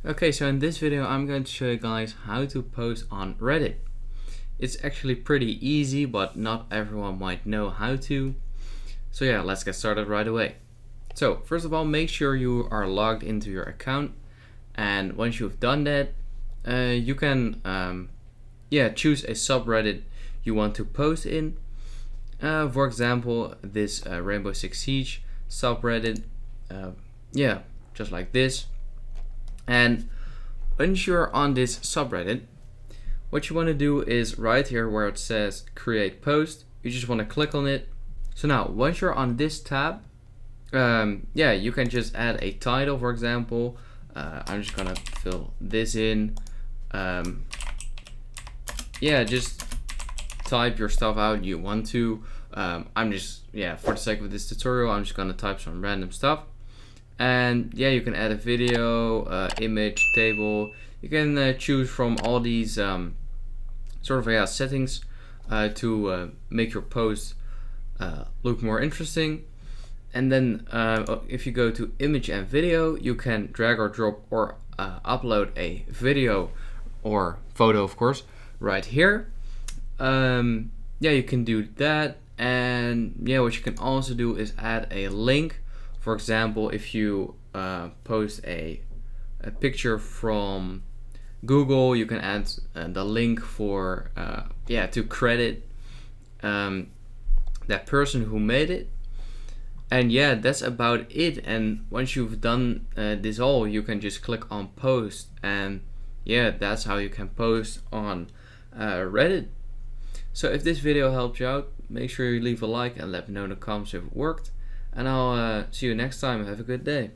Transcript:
Okay, so in this video I'm going to show you guys how to post on Reddit. It's actually pretty easy, but not everyone might know how to. So yeah, let's get started right away. So first of all, make sure you are logged into your account, and once you've done that, you can choose a subreddit you want to post in. For example, this Rainbow Six Siege subreddit. Just like this. And once you're on this subreddit, what you want to do is right here where it says create post, you just want to click on it. So now once you're on this tab, you can just add a title. For example, I'm just gonna fill this in. Just type your stuff out you want to. For the sake of this tutorial, I'm just gonna type some random stuff. And you can add a video, image, table. You can choose from all these settings to make your post look more interesting. And then if you go to image and video, you can drag or drop or upload a video or photo, of course, right here. You can do that. And what you can also do is add a link. For example, if you post a picture from Google, you can add the link for to credit that person who made it. And that's about it. And once you've done this all, you can just click on post, and that's how you can post on Reddit. So if this video helped you out, make sure you leave a like and let me know in the comments if it worked. And I'll see you next time. Have a good day.